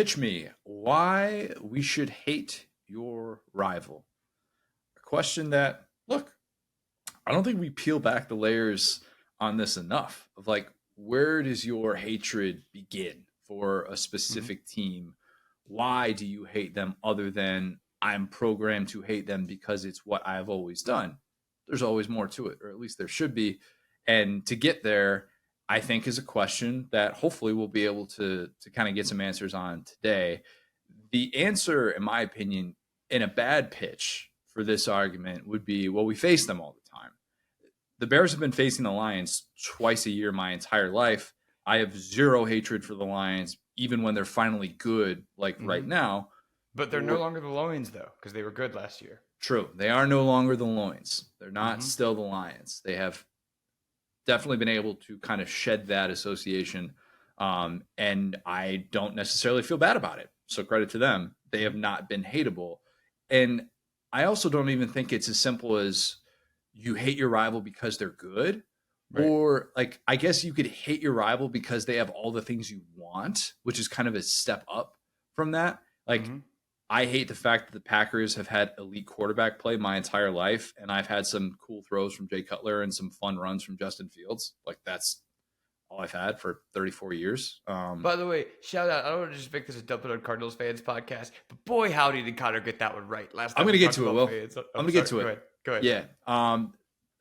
Pitch me why we should hate your rival. A question that, look, I don't think we peel back the layers on this enough of like, where does your hatred begin for a Mhm. specific team? Why do you hate them other than I'm programmed to hate them because it's what I've always done? There's always more to it, or at least there should be. And to get there, I think is a question that hopefully we'll be able to kind of get some answers on today. The answer, in my opinion, in a bad pitch for this argument would be, well, we face them all the time. The Bears have been facing the Lions twice a year my entire life. I have zero hatred for the Lions, even when they're finally good, like right Mhm. now. But they're no Or, longer the Lions though, because they were good last year. true, they are no longer the Loins. They're not Mhm. still the Lions. They have definitely been able to kind of shed that association. And I don't necessarily feel bad about it. So credit to them. They have Mhm. not been hateable. And I also don't even think it's as simple as you hate your rival because they're good. Right. Or like I guess you could hate your rival because they have all the things you want, which is kind of a step up from that. Like Mhm. I hate the fact that the Packers have had elite quarterback play my entire life, and I've had some cool throws from Jay Cutler and some fun runs from Justin Fields. Like that's all I've had for 34 years. By the way, shout out. I don't want to just make this a Dump It on Cardinals fans podcast, but boy, howdy did Connor get that one right last I'm time gonna we get talked to it. about Will fans. I'm I'm gonna get sorry. to Go it. ahead. Go ahead. Yeah.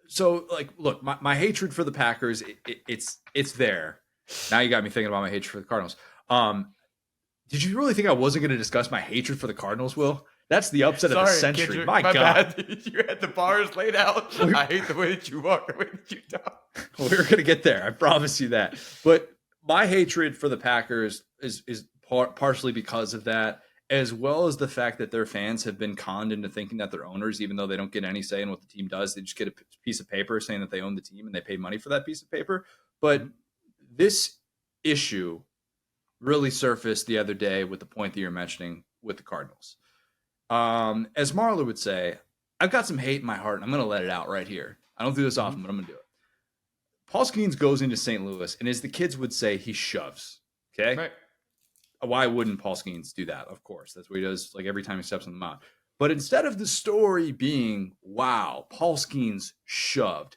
So like, look, my hatred for the Packers, it's there. Now you got me thinking about my hatred for the Cardinals. Um, did you really think I wasn't going to discuss my hatred for the Cardinals, Will? That's the upset of the Sorry, century. Kendrick. My My God. bad. You had the bars laid out. we I hate the way that you walk, the way that you talk. we're going to get there. I promise you that. But my hatred for the Packers is partially because of that, as well as the fact that their fans have been conned into thinking that they're owners, even though they don't get any say in what the team does. They just get a piece of paper saying that they own the team and they pay money for that piece of paper. But Mhm. this issue really surfaced the other day with the point that you're mentioning with the Cardinals. As Marla would say, I've got some hate in my heart, and I'm going to let it out right here. I don't do this Mhm. often, but I'm going to do it. Paul Skeens goes into St. Louis, and as the kids would say, he shoves. Okay, Right. why wouldn't Paul Skeens do that? Of course, that's what he does. Like every time he steps on the mound. But instead of the story being, "Wow, Paul Skeens shoved,"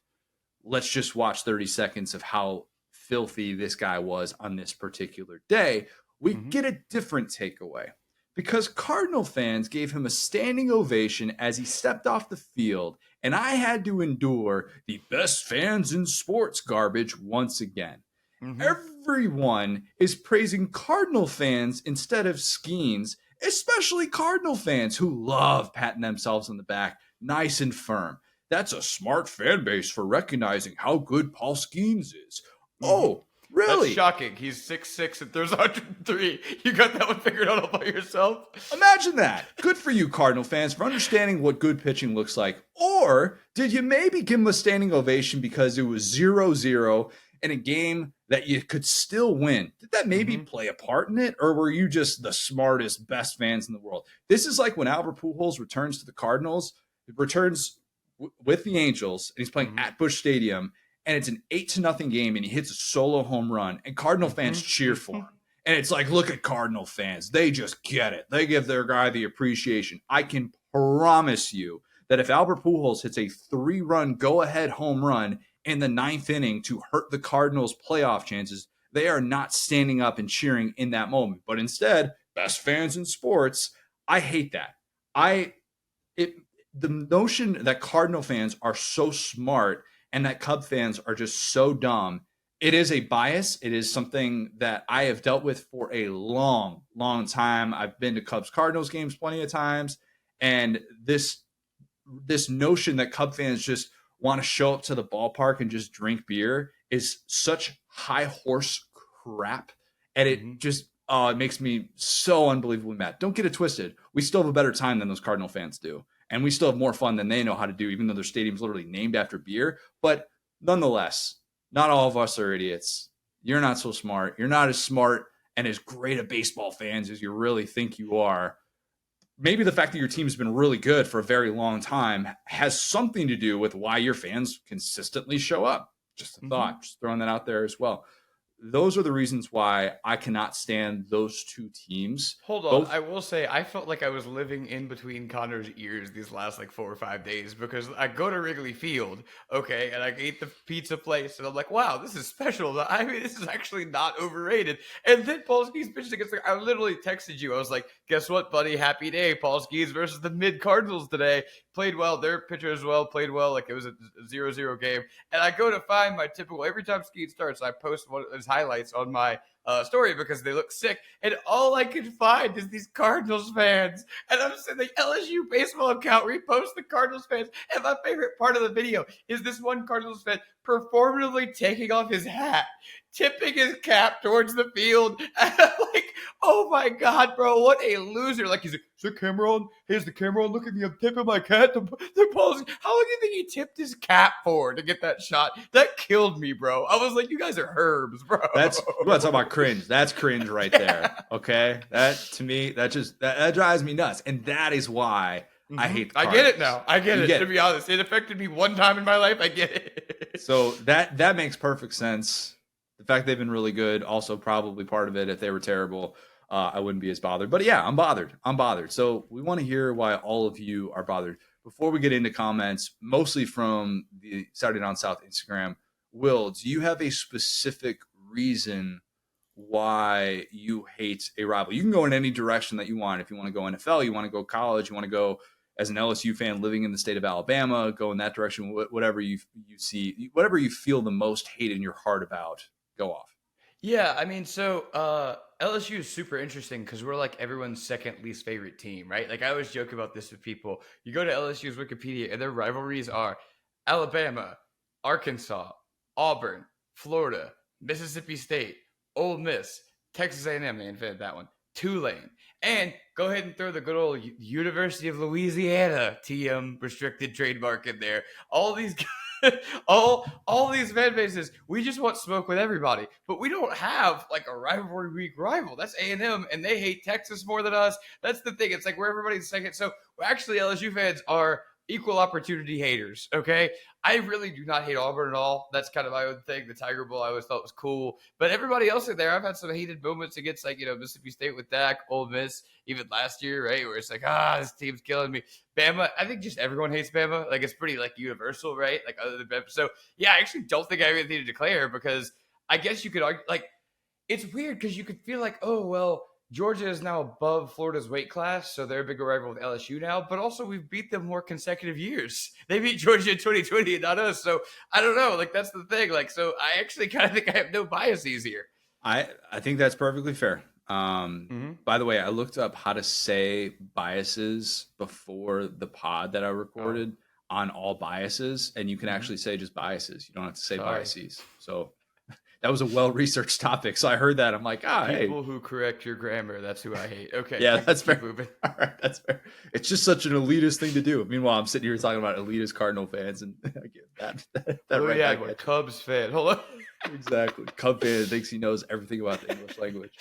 let's just watch 30 seconds of how filthy this guy was on this particular day, we Mhm. get a different takeaway because Cardinal fans gave him a standing ovation as he stepped off the field, and I had to endure the best fans in sports garbage once again. Mhm. Everyone is praising Cardinal fans instead of Skeens, especially Cardinal fans who love patting themselves on the back nice and firm. That's a smart fan base for recognizing how good Paul Skeens is. Mhm. Oh, That's really? shocking. He's 6'6" and throws 103. You got that one figured out all by yourself? Imagine that. Good for you, Cardinal fans, for understanding what good pitching looks like. Or did you maybe give him a standing ovation because it was 0-0 in a game that you could still win? Did that maybe Mhm. play a part in it? Or were you just the smartest, best fans in the world? This is like when Albert Pujols returns to the Cardinals, it returns with the Angels, and he's playing Mhm. at Busch Stadium, and it's an 8-0 game, and he hits a solo home run, and Cardinal fans Mhm. cheer for Mhm. him. And it's like, look at Cardinal fans. They just get it. They give their guy the appreciation. I can promise you that if Albert Pujols hits a 3-run go-ahead home run in the ninth inning to hurt the Cardinals' playoff chances, they are not standing up and cheering in that moment. But instead, best fans in sports, I hate that. I it the notion that Cardinal fans are so smart and that Cub fans are just so dumb, it is a bias. It is something that I have dealt with for a long, long time. I've been to Cubs Cardinals games plenty of times, and this notion that Cub fans just want to show up to the ballpark and just drink beer is such high horse crap, and it Mhm. just it makes me so unbelievably mad. Don't get it twisted. We still have a better time than those Cardinal fans do, and we still have more fun than they know how to do, even though their stadium's literally named after beer. But nonetheless, not all of us are idiots. You're not so smart. You're not as smart and as great a baseball fans as you really think you are. Maybe the fact that your team's been really good for a very long time has something to do with why your fans consistently show up. Just a Mhm. thought, just throwing that out there as well. those are the reasons why I cannot stand those two teams. Hold on. Both I will say I felt like I was living in between Connor's ears these last like 4 or 5 days because I go to Wrigley Field, okay, and I ate the pizza place, and I'm like, wow, this is special. I mean, this is actually not overrated. And then Paul Skeens pitched against I literally texted you. I was like, guess what, buddy? Happy day. Paul Skeens versus the Mid Cardinals today. Played well. Their pitcher as well played well. Like it was a 0-0 game. And I go to find my typical every time Skeens starts, I post one of his highlights on my story because they look sick, and all I could find is these Cardinals fans, and I'm saying the LSU baseball account reposts the Cardinals fans, and my favorite part of the video is this one Cardinals fan performatively taking off his hat, tipping his cap towards the field, and I'm like, oh my god, bro, what a loser. Like, he's like, is the camera on? Here's the camera on, look at me, I'm tipping my cap. They're pausing. How long do you think he tipped his cap for to get that shot? That killed me, bro. I was like, you guys are herbs, bro. That's you want to talk about cringe. That's cringe right there. Okay, that to me, that drives me nuts, and that is why I hate. I get it now. I get it. To be honest, it affected me one time in my life. I get it. So that makes perfect sense. The fact they've been really good, also probably part of it. If they were terrible, I wouldn't be as bothered. But yeah, I'm bothered. I'm bothered. So we want to hear why all of you are bothered. Before we get into comments, mostly from the Saturday Down South Instagram, Will, do you have a specific reason why you hate a rival? You can go in any direction that you want. If you want to go NFL, you want to go college, you want to go as an LSU fan living in the state of Alabama, go in that direction. Whatever you see, whatever you feel the most hate in your heart about, go off. Yeah, I mean, so LSU is super interesting because we're like everyone's second least favorite team, right? Like I always joke about this with people. You go to LSU's Wikipedia and their rivalries are Alabama, Arkansas, Auburn, Florida, Mississippi State, Ole Miss, Texas A&M, they invented that one, Tulane, and go ahead and throw the good old University of Louisiana TM restricted trademark in there. All these all these fan bases, we just want smoke with everybody, but we don't have like a rivalry week rival. That's A&M, and they hate Texas more than us. That's the thing. It's like we're everybody's second. So actually, LSU fans are equal opportunity haters. Okay, I really do not hate Auburn at all. That's kind of my own thing. The Tiger Bowl I always thought was cool, but everybody else in there, I've had some hated moments against, like, Mississippi State with Dak, Ole Miss, even last year, right, where it's like, this team's killing me. Bama, I think just everyone hates Bama. Like, it's pretty like universal, right? Like, other than Bama. So yeah, I actually don't think I have anything to declare because I guess you could argue, like, it's weird because you could feel like, oh well, Georgia is now above Florida's weight class, so they're a bigger rival with LSU now. But also, we've beat them more consecutive years. They beat Georgia in 2020 and not us. So I don't know. Like, that's the thing. Like, so I actually kind of think I have no biases here. I think that's perfectly fair. By the way, I looked up how to say biases before the pod that I recorded on all biases, and you can actually say just biases. You don't have to say biases. So that was a well-researched topic. So I heard that. I'm like, people who correct your grammar, that's who I hate. Okay. Yeah, that's fair. Moving. All right, that's fair. It's just such an elitist thing to do. Meanwhile, I'm sitting here talking about elitist Cardinal fans, and I get that Cubs fan. Hold on. Exactly. Cub fan thinks he knows everything about the English language.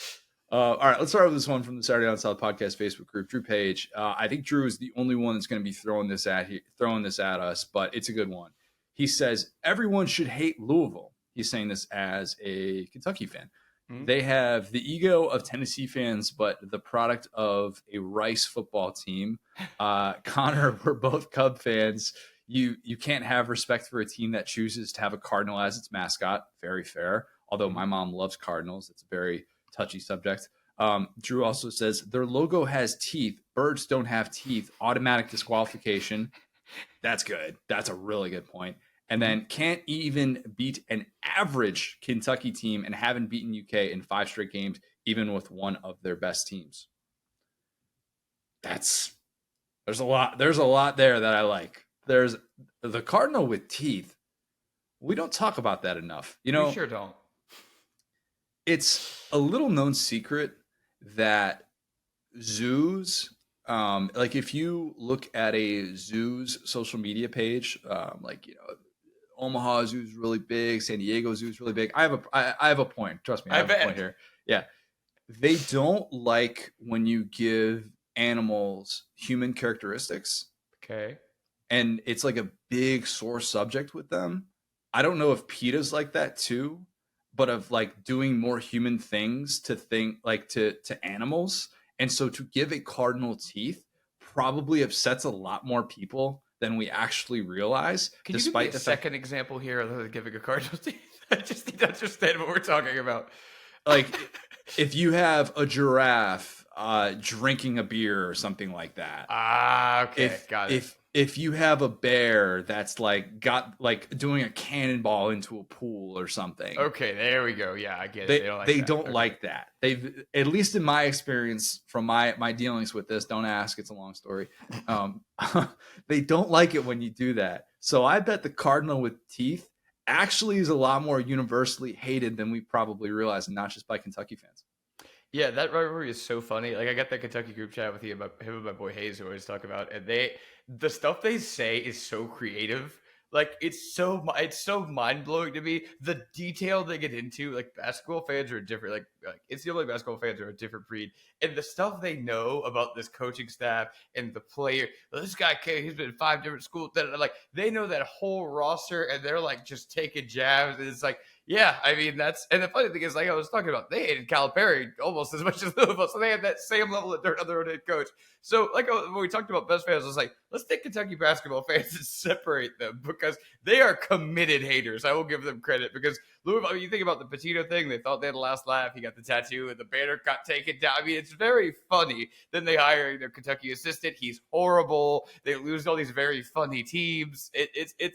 All right, let's start with this one from the Saturday Down South podcast Facebook group. Drew Page. I think Drew is the only one that's going to be throwing this at us, but it's a good one. He says everyone should hate Louisville. He's saying this as a Kentucky fan. Mm-hmm. They have the ego of Tennessee fans, but the product of a Rice football team. Connor, we're both Cub fans. You can't have respect for a team that chooses to have a Cardinal as its mascot. Very fair. Although my mom loves Cardinals. It's a very touchy subject. Drew also says their logo has teeth. Birds don't have teeth. Automatic disqualification. That's good. That's a really good point. And then can't even beat an average Kentucky team and haven't beaten UK in 5 straight games, even with one of their best teams. There's a lot there that I like. There's the Cardinal with teeth. We don't talk about that enough. We sure don't. It's a little known secret that zoos, like if you look at a zoo's social media page, Omaha Zoo is really big. San Diego Zoo is really big. I have a point. Trust me, I have a point here. Yeah. They don't like when you give animals human characteristics. Okay. And it's like a big sore subject with them. I don't know if PETA's like that too, but of like doing more human things to animals. And so to give a cardinal teeth probably upsets a lot more people than we actually realize. Can you give me despite a the fact, second example here other than giving a cardinal teeth? I just need to understand what we're talking about. like, if you have a giraffe drinking a beer or something like that, Okay, got it. if you have a bear that's like got like doing a cannonball into a pool or something, Okay, there we go. Yeah, I get it. they They don't like that. don't Okay. like that. They've, at least in my experience from my dealings with this, don't ask, it's a long story. They don't like it when you do that. So I bet the cardinal with teeth actually is a lot more universally hated than we probably realize, and not just by Kentucky fans. Yeah, that rivalry is so funny. Like I got that Kentucky group chat with him and my boy Hayes who always talk about, and the stuff they say is so creative. Like it's so mind blowing to me. The detail they get into, like basketball fans are different. Like NCAA basketball fans are a different breed, and the stuff they know about this coaching staff and the player. This guy, he's been in 5 different schools. Like they know that whole roster, and they're like just taking jabs. And it's like, yeah, I mean and the funny thing is, like I was talking about, they hated Calipari almost as much as Louisville, so they had that same level of dirt on their own head coach. So, like when we talked about best fans, I was like, let's take Kentucky basketball fans and separate them because they are committed haters. I will give them credit because Louisville. I mean, you think about the Patino thing; they thought they had the last laugh. He got the tattoo, and the banner got taken down. I mean, it's very funny. Then they hire their Kentucky assistant. He's horrible. They lose all these very funny teams.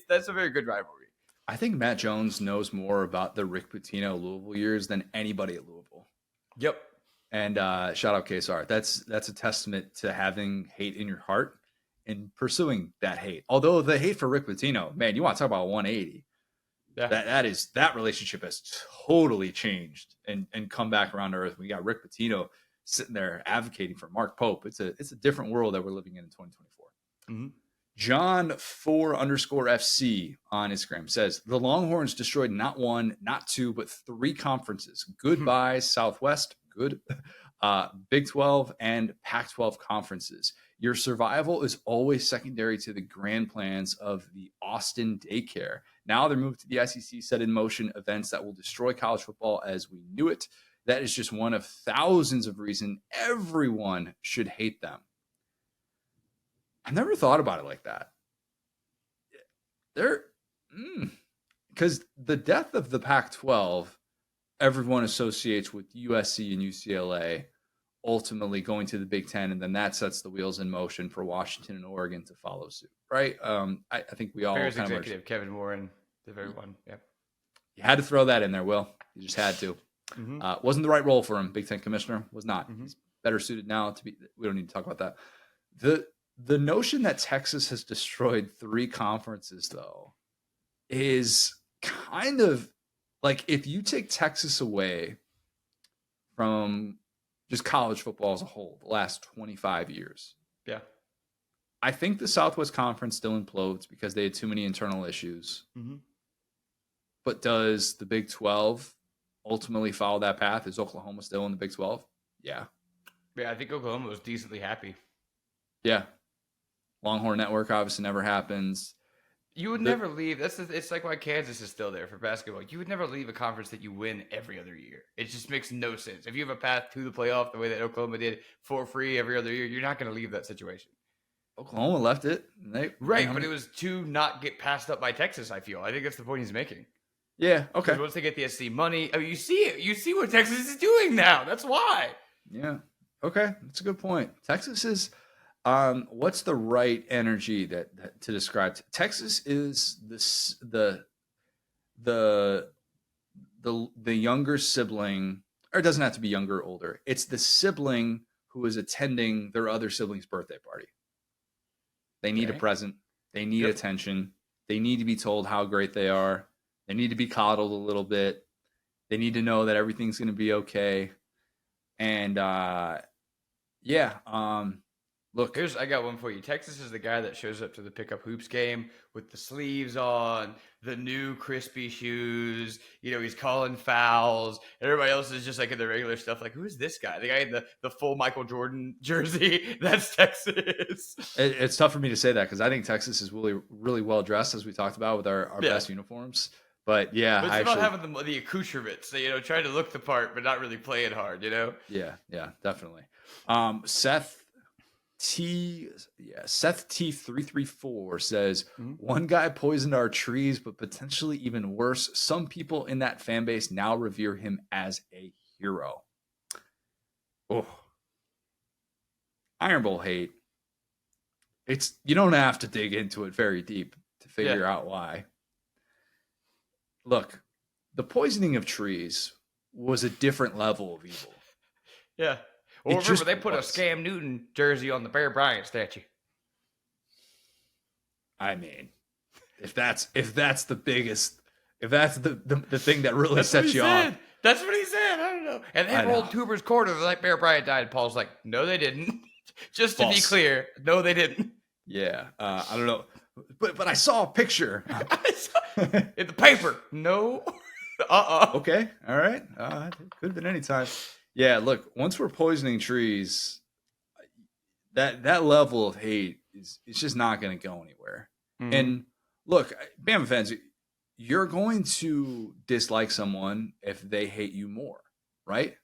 That's a very good rivalry. I think Matt Jones knows more about the Rick Pitino Louisville years than anybody at Louisville. Yep. And shout out KSR. That's a testament to having hate in your heart and pursuing that hate. Although the hate for Rick Pitino, man, you want to talk about 180. Yeah. That relationship has totally changed and come back around to earth. We got Rick Pitino sitting there advocating for Mark Pope. It's a different world that we're living in 2024. Mm-hmm. John 4_FC on Instagram says the Longhorns destroyed not one, not two, but 3 conferences. Goodbye, Southwest. Good. Big 12 and Pac-12 conferences. Your survival is always secondary to the grand plans of the Austin daycare. Now they're moved to the SEC, set in motion events that will destroy college football as we knew it. That is just one of thousands of reasons everyone should hate them. I've never thought about it like that. Because the death of the Pac-12, everyone associates with USC and UCLA ultimately going to the Big Ten, and then that sets the wheels in motion for Washington and Oregon to follow suit, right? I think we all Bears executive Kevin Warren, the very one. Yep. You had to throw that in there, Will. You just had to. Mm-hmm. Wasn't the right role for him. Big Ten commissioner was not. Mm-hmm. He's better suited now to be. We don't need to talk about that. The notion that Texas has destroyed 3 conferences, though, is kind of like if you take Texas away from just college football as a whole, the last 25 years. Yeah. I think the Southwest Conference still implodes because they had too many internal issues. Mm-hmm. But does the Big 12 ultimately follow that path? Is Oklahoma still in the Big 12? Yeah. Yeah, I think Oklahoma was decently happy. Yeah. Longhorn Network obviously never happens. You would never leave. It's like why Kansas is still there for basketball. You would never leave a conference that you win every other year. It just makes no sense. If you have a path to the playoff the way that Oklahoma did for free every other year, you're not going to leave that situation. Oklahoma left it. Right, but it was to not get passed up by Texas, I feel. I think that's the point he's making. Yeah, okay. Because once they get the SC money, I mean, you see it. You see what Texas is doing now. That's why. Yeah. Okay, that's a good point. Texas is what's the right energy that to describe Texas is the younger sibling, or it doesn't have to be younger or older. It's the sibling who is attending their other sibling's birthday party. They need a present. They need attention. They need to be told how great they are. They need to be coddled a little bit. They need to know that everything's going to be okay. And look, I got one for you. Texas is the guy that shows up to the pickup hoops game with the sleeves on, the new crispy shoes. You know, he's calling fouls. Everybody else is just like in the regular stuff. Like, who is this guy? The guy in the full Michael Jordan jersey. That's Texas. It's tough for me to say that because I think Texas is really, really well dressed, as we talked about with our best uniforms. But yeah, But it's I about actually, having the accoutrements, so, trying to look the part, but not really play it hard, yeah, definitely. Seth Seth T334 says Mhm. one guy poisoned our trees, but potentially even worse. Some people in that fan base now revere him as a hero. Oh, Iron Bowl hate. It's you don't have to dig into it very deep to Yeah, figure out why. Look, the poisoning of trees was a different level of evil. yeah. Well, It remember just they put a was. Scam Newton jersey on the Bear Bryant statue. I mean, if that's the biggest, if that's the thing that really That's what he sets you off, said. That's what he said. I don't know. And I they rolled know. Tuber's corner like Bear Bryant died. Paul's like, no, they didn't. Just to be False. clear, no, they didn't. Yeah, I don't know, but I saw a picture. I saw in the paper. No. Okay, all right. It could have been any time. Yeah, look, once we're poisoning trees, that level of hate is it's just not going to go anywhere. Mhm. And look, Bama fans, you're going to dislike someone if they hate you more, right?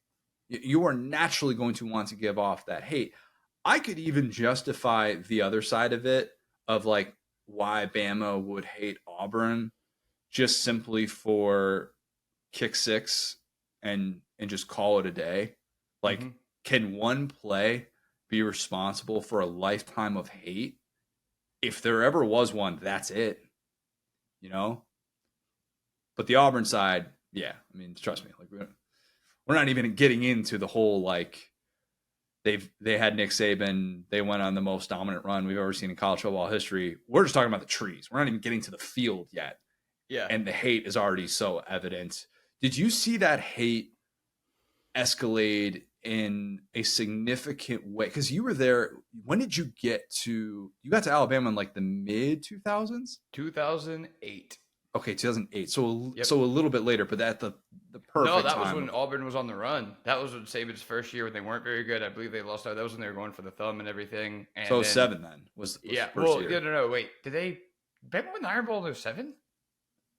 You are naturally going to want to give off that hate. I could even justify the other side of it, of like why Bama would hate Auburn just simply for kick six and just call it a day. Like, Mhm. can one play be responsible for a lifetime of hate? If there ever was one, that's it. You know? But the Auburn side, yeah, I mean, trust me, like we're not even getting into the whole like they had Nick Saban, they went on the most dominant run we've ever seen in college football history. We're just talking about the trees. We're not even getting to the field yet. Yeah. And the hate is already so evident. Did you see that hate escalate in a significant way? Because you were there. When did you get to? You got to Alabama in like the mid 2000s. 2008. Okay, 2008. So Yep. so a little bit later, but at the perfect No, that time. was when Auburn was on the run. That was when Saban's first year when they weren't very good. I believe they lost out. That was when they were going for the thumb and everything. And So then, 07 then was yeah. the first Well, year. no. Wait. Did they Bama win the Iron Bowl in 07?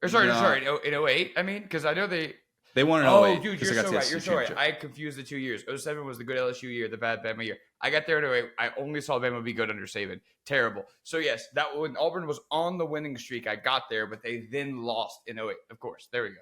Or sorry, No, in 08. I mean, because I know they. they won in Oh, 08 dude, because you're they got so the right. SEC You're so right. championship. I confused the 2 years. 07 was the good LSU year, the bad Bama year. I got there in 08. I only saw Bama be good under Saban. Terrible. So, yes, that when Auburn was on the winning streak, I got there, but they then lost in 08. Of course. There we go.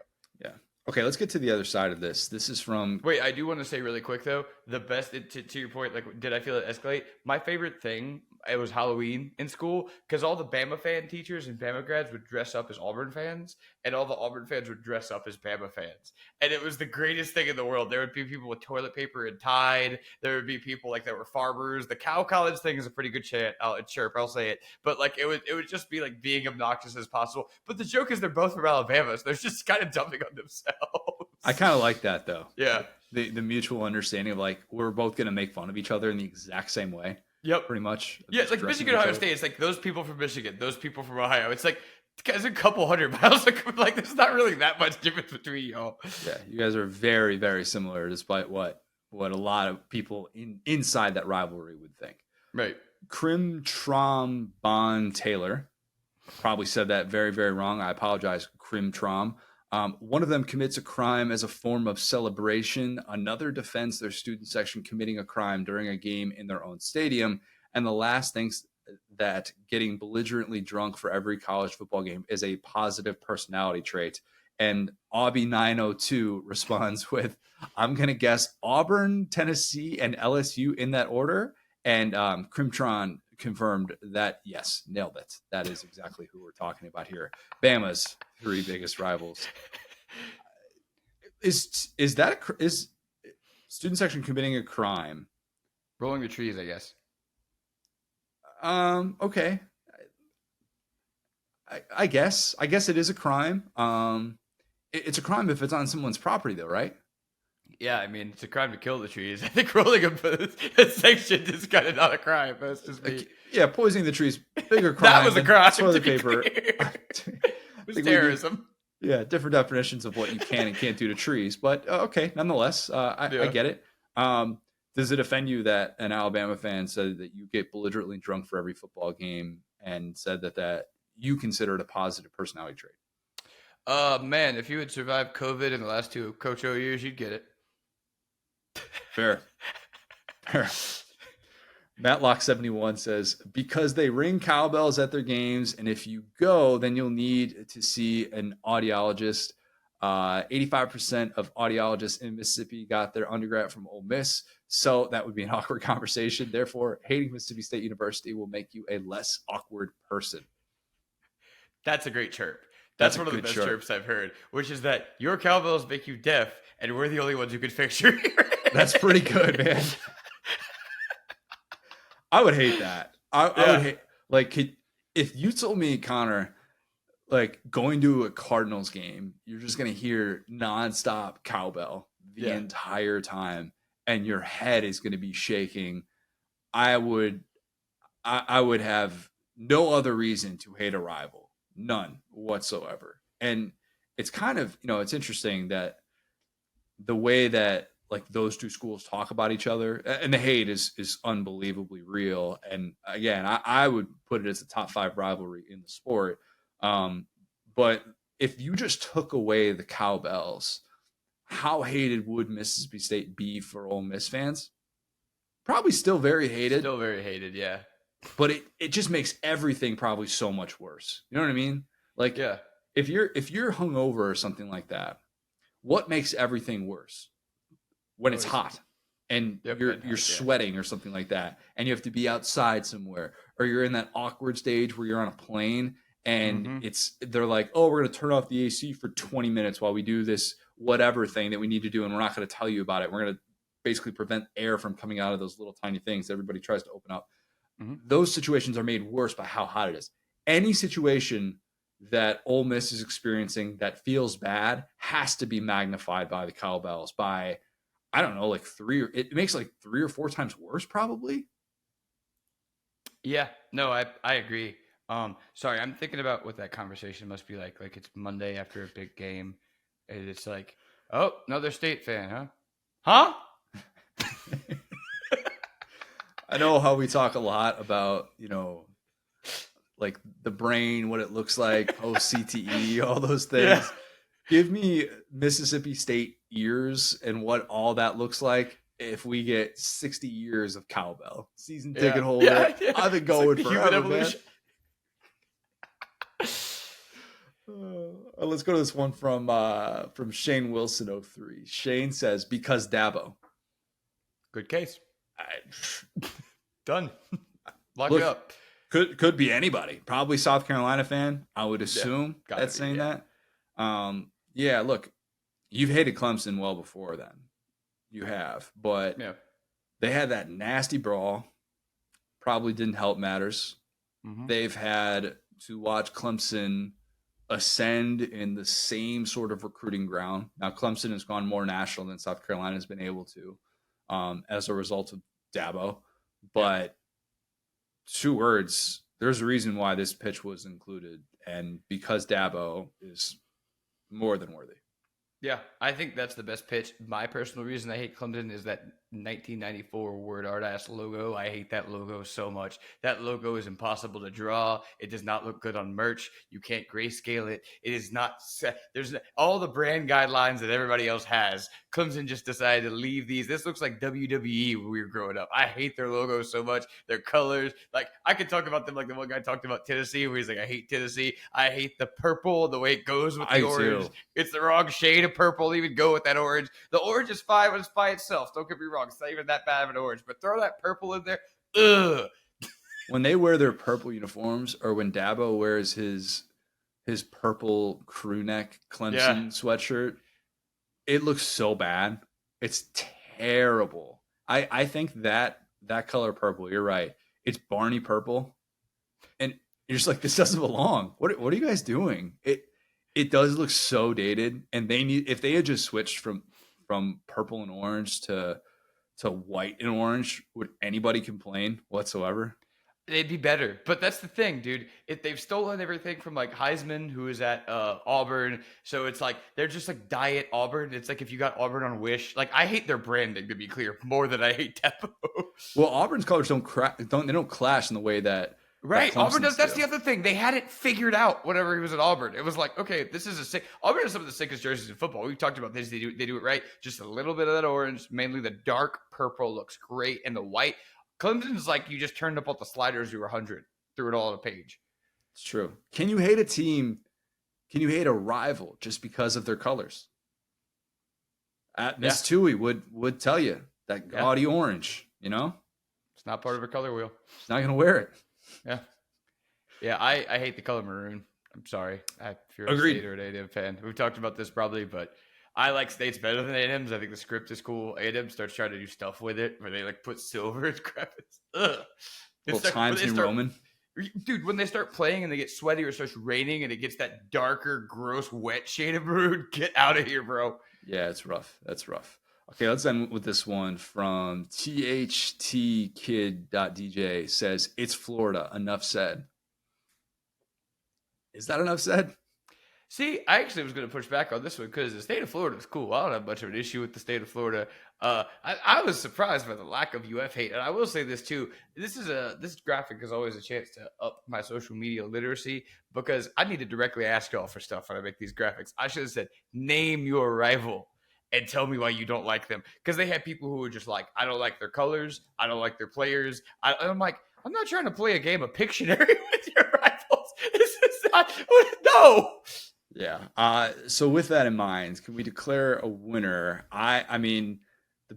Yeah. Okay, let's get to the other side of this. This is from Wait, I do want to say really quick, though, the best, to your point, like, did I feel it escalate? My favorite thing, it was Halloween in school because all the Bama fan teachers and Bama grads would dress up as Auburn fans, and all the Auburn fans would dress up as Bama fans. And it was the greatest thing in the world. There would be people with toilet paper and Tide. There would be people like that were farmers. The Cow College thing is a pretty good chirp. I'll say it. But like it would just be like being obnoxious as possible. But the joke is they're both from Alabama, so they're just kind of dumping on themselves. I kind of like that though. Yeah. The mutual understanding of like we're both going to make fun of each other in the exact same way. Yep. Pretty much. Yeah, it's like dressing Michigan, each Ohio other. State. It's like those people from Michigan, those people from Ohio. It's like guys, a couple hundred miles. Like there's not really that much difference between y'all. Yeah, you guys are very, very similar, despite what a lot of people inside that rivalry would think. Right. Krim Trom Bon Taylor probably said that very, very wrong. I apologize, Krim Trom. One of them commits a crime as a form of celebration. Another defends their student section committing a crime during a game in their own stadium. And the last thinks that getting belligerently drunk for every college football game is a positive personality trait. And Aubie902 responds with, I'm going to guess Auburn, Tennessee, and LSU in that order. And Crimtron confirmed that, yes, nailed it. That is exactly who we're talking about here. Bama's three biggest rivals. Is student section committing a crime? Rolling the trees, I guess. Okay. I guess it is a crime. It's a crime if it's on someone's property, though, right? Yeah, I mean it's a crime to kill the trees. I think rolling a section is kind of not a crime. That's just me. Yeah, poisoning the trees, bigger crime. That was a crime. Toilet paper. It was terrorism. Yeah, different definitions of what you can and can't do to trees, but okay, nonetheless, I get it. Does it offend you that an Alabama fan said that you get belligerently drunk for every football game and said that you consider it a positive personality trait? Man, if you had survived COVID in the last 2 Coach O years, you'd get it. Fair. Fair. Matlock71 says, because they ring cowbells at their games, and if you go, then you'll need to see an audiologist. 85% of audiologists in Mississippi got their undergrad from Ole Miss, so that would be an awkward conversation. Therefore, hating Mississippi State University will make you a less awkward person. That's a great chirp. That's one of the best chirps I've heard, which is that your cowbells make you deaf, and we're the only ones who can fix your hearing. That's pretty good, man. I would hate that. I would hate, like, if you told me, Connor, like, going to a Cardinals game, you're just going to hear nonstop cowbell the entire time, and your head is going to be shaking. I would have no other reason to hate a rival. None whatsoever. And it's kind of, it's interesting that the way that, like, those two schools talk about each other, and the hate is unbelievably real. And again, I would put it as a top 5 rivalry in the sport. But if you just took away the cowbells, how hated would Mississippi State be for Ole Miss fans? Probably still very hated. Still very hated, yeah. But it just makes everything probably so much worse. You know what I mean? Like, if you're hungover or something like that, what makes everything worse? When it's hot and you're sweating or something like that, and you have to be outside somewhere, or you're in that awkward stage where you're on a plane and they're like, oh, we're going to turn off the AC for 20 minutes while we do this whatever thing that we need to do, and we're not going to tell you about it. We're going to basically prevent air from coming out of those little tiny things that everybody tries to open up. Those situations are made worse by how hot it is. Any situation that Ole Miss is experiencing that feels bad has to be magnified by the cowbells by, I don't know, like it makes like 3 or 4 times worse, probably. Yeah, no, I agree. Sorry, I'm thinking about what that conversation must be like. Like, it's Monday after a big game, and it's like, oh, another State fan, huh? I know how we talk a lot about, like the brain, what it looks like, post CTE, all those things. Yeah. Give me Mississippi State ears and what all that looks like if we get 60 years of cowbell. Season ticket holder. I've been going like forever, man. Let's go to this one from Shane Wilson 03. Shane says, because Dabo. Good case. Done. Look it up. Could be anybody. Probably South Carolina fan, I would assume, that's saying that. Yeah, look, you've hated Clemson well before then. You have. But they had that nasty brawl. Probably didn't help matters. They've had to watch Clemson ascend in the same sort of recruiting ground. Now, Clemson has gone more national than South Carolina has been able to as a result of Dabo. But 2 words, there's a reason why this pitch was included. And because Dabo is more than worthy. Yeah, I think that's the best pitch. My personal reason I hate Clemson is that 1994 word art ass logo. I hate that logo so much. That logo is impossible to draw. It does not look good on merch. You can't grayscale it. It is not there's all the brand guidelines that everybody else has. Clemson just decided to leave these. This looks like WWE when we were growing up. I hate their logo so much. Their colors. Like, I could talk about them like the one guy talked about Tennessee, where he's like, I hate Tennessee. I hate the purple, the way it goes with the orange. It's the wrong shade of purple to even go with that orange. The orange is fine when it's by itself. Don't get me wrong. It's not even that bad of an orange. But throw that purple in there. Ugh. When they wear their purple uniforms, or when Dabo wears his purple crew neck Clemson sweatshirt, it looks so bad. It's terrible. I think that color purple, you're right. It's Barney purple. And you're just like, this doesn't belong. What are you guys doing? It does look so dated. And if they had just switched from purple and orange to white and orange, would anybody complain whatsoever? They'd be better. But that's the thing, dude. If they've stolen everything from like Heisman, who is at Auburn. So it's like they're just like diet Auburn. It's like if you got Auburn on Wish. Like, I hate their branding, to be clear, more than I hate Dabo. Well, Auburn's colors don't clash in the way that Right. Auburn does. That's do. the other thing. They had it figured out whenever he was at Auburn. It was like, okay, this is a sick. Auburn has some of the sickest jerseys in football. We've talked about this. They do it right. Just a little bit of that orange, mainly the dark purple looks great, and the white. Clemson's like you just turned up all the sliders to 100, threw it all on a page. It's true. Can you hate a team? Can you hate a rival just because of their colors? Miss Tui would tell you that gaudy orange. You know, it's not part of her color wheel. She's not gonna wear it. Yeah. I hate the color maroon. I'm sorry. If you're a State or an A&M fan, we've talked about this probably, but I like States better than A&M's. I think the script is cool. A&M starts trying to do stuff with it where they like put silver and crap. It's Times New Roman. Dude, when they start playing and they get sweaty or it starts raining and it gets that darker, gross, wet shade of maroon, get out of here, bro. Yeah, it's rough. That's rough. Okay, let's end with this one from THTkid.dj says, it's Florida. Enough said. Is that enough said? See, I actually was going to push back on this one because the state of Florida is cool. I don't have much of an issue with the state of Florida. I was surprised by the lack of UF hate. And I will say this too. This graphic is always a chance to up my social media literacy because I need to directly ask y'all for stuff when I make these graphics. I should have said, name your rival and tell me why you don't like them. Because they have people who are just like, I don't like their colors. I don't like their players. I'm like, I'm not trying to play a game of Pictionary with your rivals. This is not, no. Yeah. So with that in mind, can we declare a winner? I mean,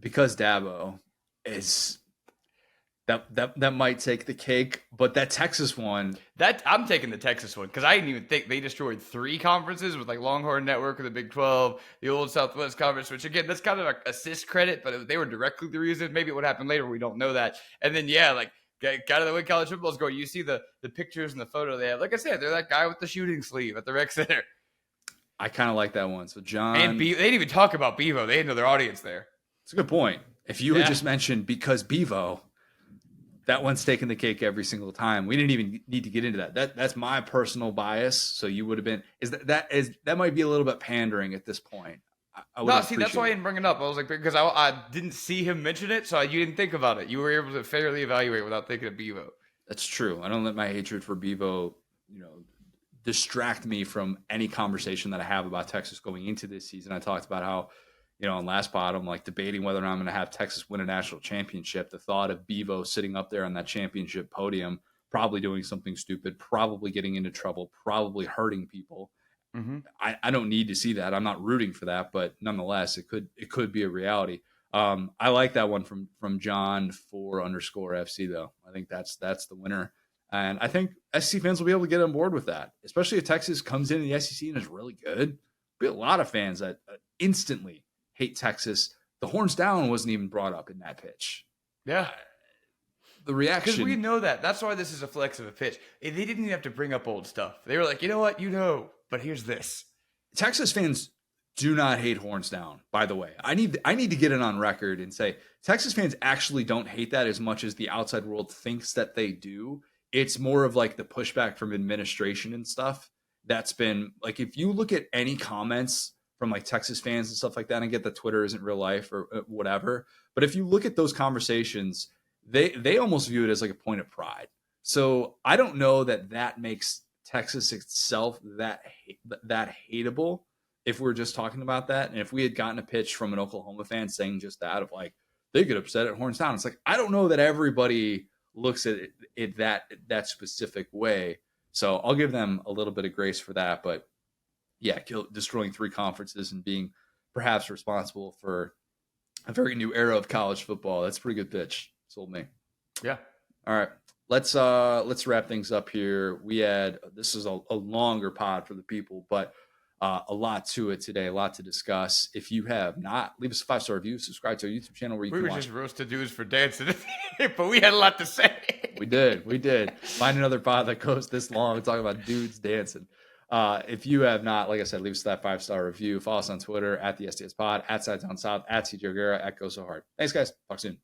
because Dabo is that might take the cake, but that Texas one, I'm taking the Texas one because I didn't even think they destroyed 3 conferences with like Longhorn Network or the Big 12, the old Southwest Conference, which again, that's kind of like assist credit, but they were directly the reason. Maybe what happened later, we don't know that. And then like got out of the way college football is going. You see the pictures and the photo they have. Like I said, they're that guy with the shooting sleeve at the rec center. I kind of like that one. So John, and they didn't even talk about Bevo. They didn't know their audience there. It's a good point. If you had just mentioned because Bevo, that one's taking the cake every single time. We didn't even need to get into that. That's my personal bias. So you would have been that might be a little bit pandering at this point. That's why I didn't bring it up. I was like, because I didn't see him mention it, so you didn't think about it. You were able to fairly evaluate without thinking of Bevo. That's true. I don't let my hatred for Bevo, distract me from any conversation that I have about Texas going into this season. I talked about how, on last pod, I'm like debating whether or not I'm going to have Texas win a national championship. The thought of Bevo sitting up there on that championship podium, probably doing something stupid, probably getting into trouble, probably hurting people. Mm-hmm. I don't need to see that. I'm not rooting for that, but nonetheless, it could be a reality. I like that one from John _FC though. I think that's the winner. And I think SEC fans will be able to get on board with that, especially if Texas comes in the SEC and is really good. There'll be a lot of fans that instantly hate Texas. The horns down wasn't even brought up in that pitch. Yeah. The reaction. Because we know that. That's why this is a flex of a pitch. They didn't even have to bring up old stuff. They were like, you know what? But here's this. Texas fans do not hate horns down, by the way. I need to get it on record and say Texas fans actually don't hate that as much as the outside world thinks that they do. It's more of like the pushback from administration and stuff. That's been like, if you look at any comments from like Texas fans and stuff like that, and get that Twitter isn't real life or whatever, but if you look at those conversations, they almost view it as like a point of pride. So I don't know that makes Texas itself that hateable if we're just talking about that. And if we had gotten a pitch from an Oklahoma fan saying just that, of like, they get upset at horns down. It's like, I don't know that everybody looks at it that specific way. So I'll give them a little bit of grace for that. But yeah, destroying 3 conferences and being perhaps responsible for a very new era of college football. That's a pretty good pitch. Sold me. Yeah. All right. Let's wrap things up here. This is a longer pod for the people, but a lot to it today, a lot to discuss. If you have not, leave us a 5-star review, subscribe to our YouTube channel where you can watch. We were just roasted dudes for dancing, but we had a lot to say. We did. Find another pod that goes this long talking about dudes dancing. If you have not, like I said, leave us that 5-star review. Follow us on Twitter at the SDS Pod, at SideDownSouth, at CJ O'Gara, at Go So Hard. Thanks, guys. Talk soon.